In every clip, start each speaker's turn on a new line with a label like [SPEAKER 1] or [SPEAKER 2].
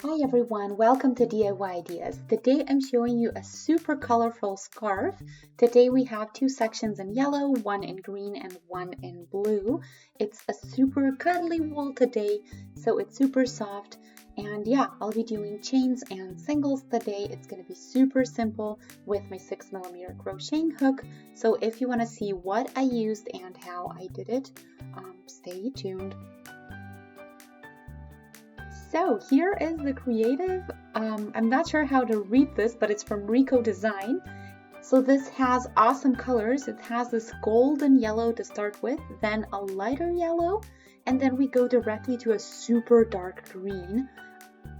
[SPEAKER 1] Hi everyone, welcome to DIY Ideas. Today I'm showing you a super colorful scarf. Today we have two sections in yellow, one in green and one in blue. It's a super cuddly wool today, so it's super soft. And yeah, I'll be doing chains and singles today. It's going to be super simple with my 6mm crocheting hook. So if you want to see what I used and how I did it, stay tuned. So here is the creative. I'm not sure how to read this, but it's from Rico Design. So this has awesome colors. It has this golden yellow to start with, then a lighter yellow, and then we go directly to a super dark green.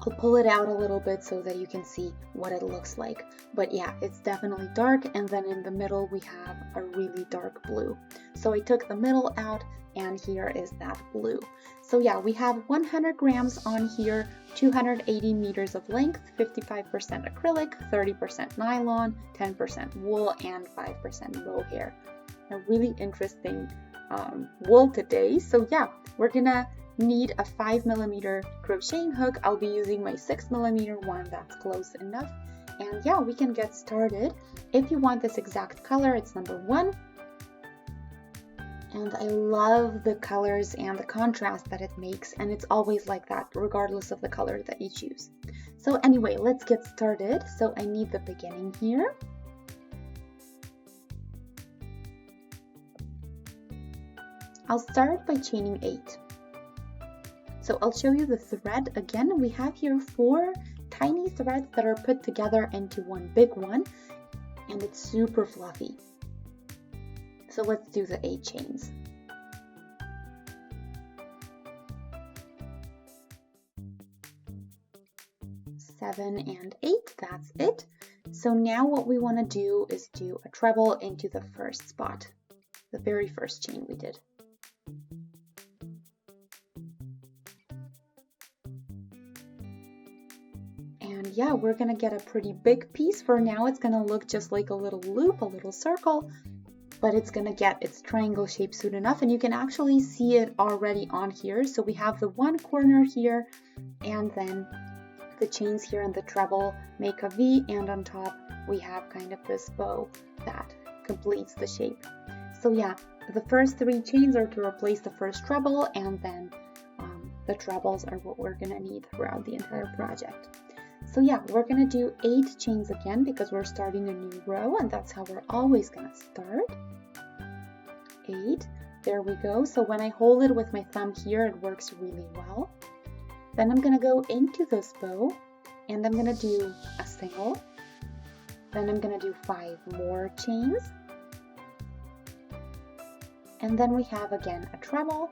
[SPEAKER 1] I'll pull it out a little bit so that you can see what it looks like. But yeah, it's definitely dark, and then in the middle we have a really dark blue. So I took the middle out, and here is that blue. So yeah, we have 100 grams on here, 280 meters of length, 55% acrylic, 30% nylon, 10% wool, and 5% mohair. A really interesting wool today. So yeah, we're gonna need a 5mm crocheting hook. I'll be using my 6mm one, that's close enough. And yeah, we can get started. If you want this exact color, it's number 1. And I love the colors and the contrast that it makes, and it's always like that regardless of the color that you choose. So anyway, let's get started. So I need the beginning here. I'll start by chaining 8. So I'll show you the thread again. We have here 4 tiny threads that are put together into one big one, and it's super fluffy. So let's do the 8 chains. Seven and 8, that's it. So now what we want to do is do a treble into the first spot, the very first chain we did. And yeah, we're gonna get a pretty big piece. For now, it's gonna look just like a little loop, a little circle, but it's gonna get its triangle shape soon enough, and you can actually see it already on here. So we have the one corner here, and then the chains here in the treble make a V, and on top we have kind of this bow that completes the shape. So yeah, the first 3 chains are to replace the first treble, and then the trebles are what we're gonna need throughout the entire project. So yeah, we're gonna do 8 chains again because we're starting a new row, and that's how we're always gonna start. 8, there we go. So when I hold it with my thumb here, it works really well. Then I'm gonna go into this bow, and I'm gonna do a single. Then I'm gonna do 5 more chains. And then we have again a treble.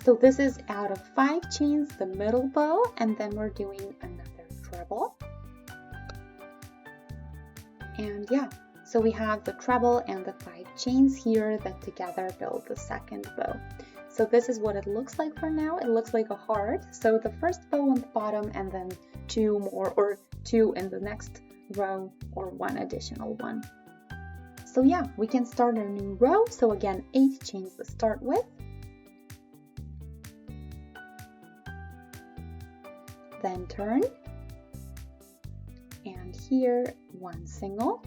[SPEAKER 1] So this is out of 5 chains, the middle bow, and then we're doing another treble. And yeah, so we have the treble and the 5 chains here that together build the second bow. So this is what it looks like for now. It looks like a heart. So the first bow on the bottom, and then 2 more, or 2 in the next row, or 1 additional one. So yeah, we can start a new row. So again, 8 chains to start with. Then turn. And here 1 single,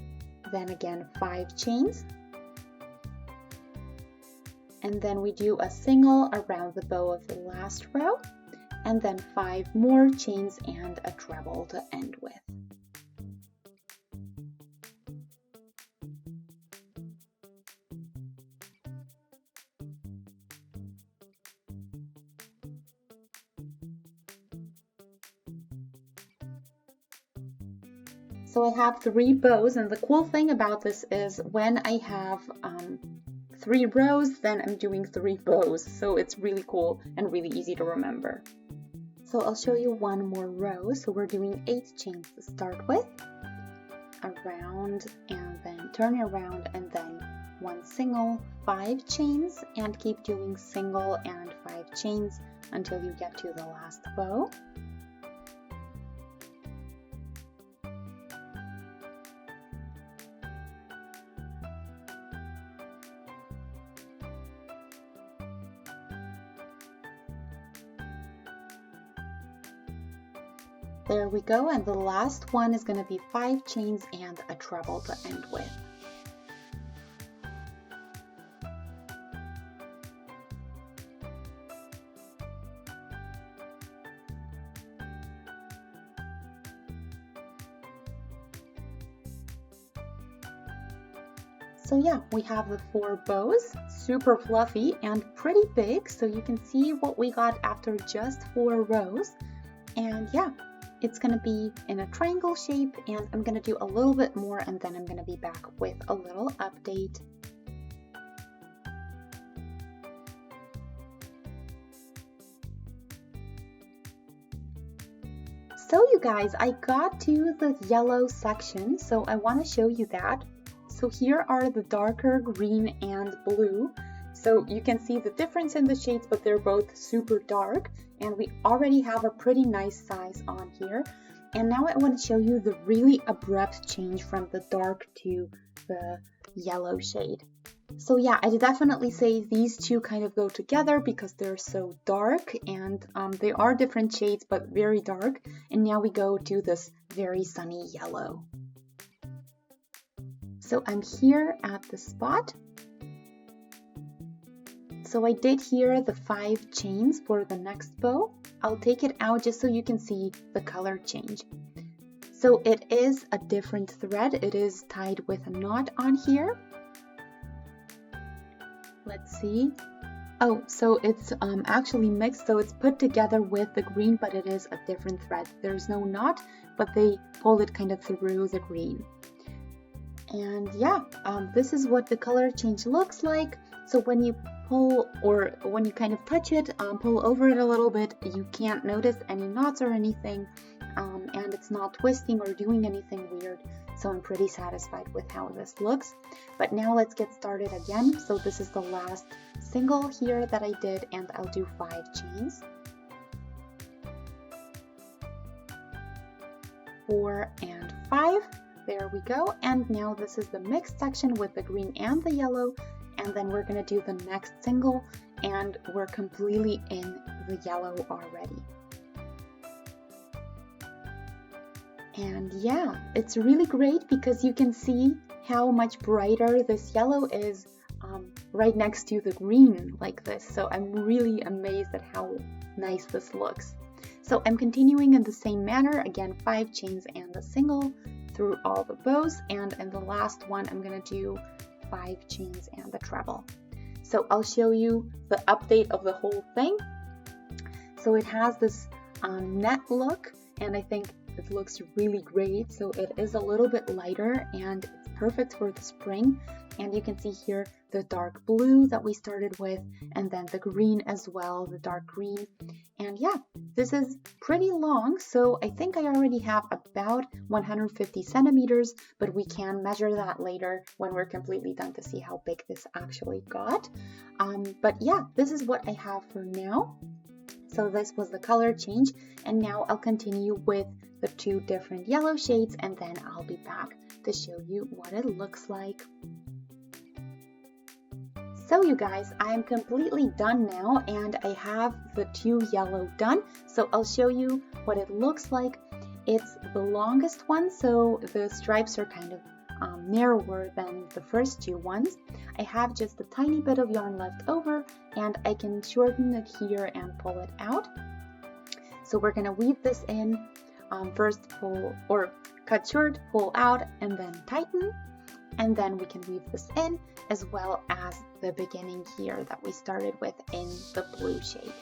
[SPEAKER 1] then again 5 chains, and then we do a single around the bow of the last row, and then 5 more chains and a treble to end with. So I have 3 bows, and the cool thing about this is when I have 3 rows, then I'm doing 3 bows. So it's really cool and really easy to remember. So I'll show you 1 more row. So we're doing 8 chains to start with, around, and then turn around, and then 1 single, 5 chains, and keep doing single and 5 chains until you get to the last bow. There we go, and the last one is going to be 5 chains and a treble to end with. So yeah, we have the 4 bows, super fluffy and pretty big, so you can see what we got after just 4 rows. And yeah, it's going to be in a triangle shape, and I'm going to do a little bit more and then I'm going to be back with a little update. So you guys, I got to the yellow section, so I want to show you that. So here are the darker green and blue. So you can see the difference in the shades, but they're both super dark, and we already have a pretty nice size on here. And now I want to show you the really abrupt change from the dark to the yellow shade. So yeah, I definitely say these two kind of go together because they're so dark, and they are different shades but very dark. And now we go to this very sunny yellow. So I'm here at the spot. So I did here the 5 chains for the next bow. I'll take it out just so you can see the color change. So it is a different thread. It is tied with a knot on here. Let's see. Oh, so it's actually mixed. So it's put together with the green, but it is a different thread. There's no knot, but they pull it kind of through the green. And yeah, this is what the color change looks like. So when you pull, or when you kind of touch it, pull over it a little bit, you can't notice any knots or anything, and it's not twisting or doing anything weird. So I'm pretty satisfied with how this looks. But now let's get started again. So this is the last single here that I did, and I'll do 5 chains. 4 and 5. There we go. And now this is the mixed section with the green and the yellow, and then we're going to do the next single, and we're completely in the yellow already. And yeah, it's really great because you can see how much brighter this yellow is right next to the green like this. So I'm really amazed at how nice this looks. So I'm continuing in the same manner, again 5 chains and a single through all the bows, and in the last one I'm going to do 5 chains and the treble. So I'll show you the update of the whole thing. So it has this net look, and I think it looks really great. So it is a little bit lighter and it's perfect for the spring. And you can see here the dark blue that we started with, and then the green as well, the dark green. And yeah, this is pretty long, so I think I already have about 150 centimeters, but we can measure that later when we're completely done to see how big this actually got. But yeah, this is what I have for now. So this was the color change, and now I'll continue with the 2 different yellow shades, and then I'll be back to show you what it looks like. So you guys, I am completely done now, and I have the 2 yellow done. So I'll show you what it looks like. It's the longest one, so the stripes are kind of narrower than the first 2 ones. I have just a tiny bit of yarn left over, and I can shorten it here and pull it out. So we're gonna weave this in, first pull or cut short, pull out, and then tighten. And then we can weave this in, as well as the beginning here that we started with in the blue shade.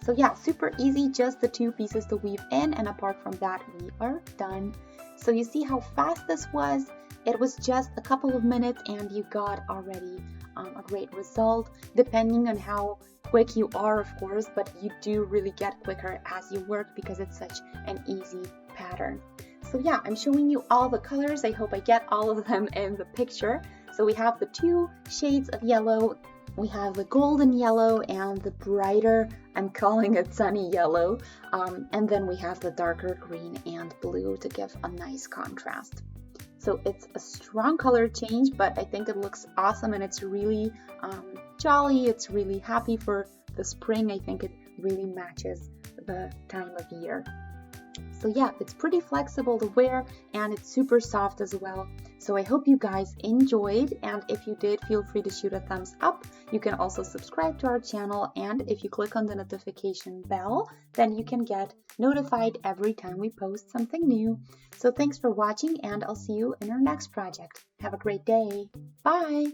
[SPEAKER 1] So yeah, super easy, just the 2 pieces to weave in, and apart from that, we are done. So you see how fast this was? It was just a couple of minutes and you got already a great result, depending on how quick you are, of course, but you do really get quicker as you work because it's such an easy pattern. So yeah, I'm showing you all the colors. I hope I get all of them in the picture. So we have the 2 shades of yellow. We have the golden yellow and the brighter, I'm calling it sunny yellow. And then we have the darker green and blue to give a nice contrast. So it's a strong color change, but I think it looks awesome, and it's really jolly. It's really happy for the spring. I think it really matches the time of year. So yeah, it's pretty flexible to wear and it's super soft as well. So I hope you guys enjoyed, and if you did, feel free to shoot a thumbs up. You can also subscribe to our channel, and if you click on the notification bell, then you can get notified every time we post something new. So thanks for watching, and I'll see you in our next project. Have a great day. Bye!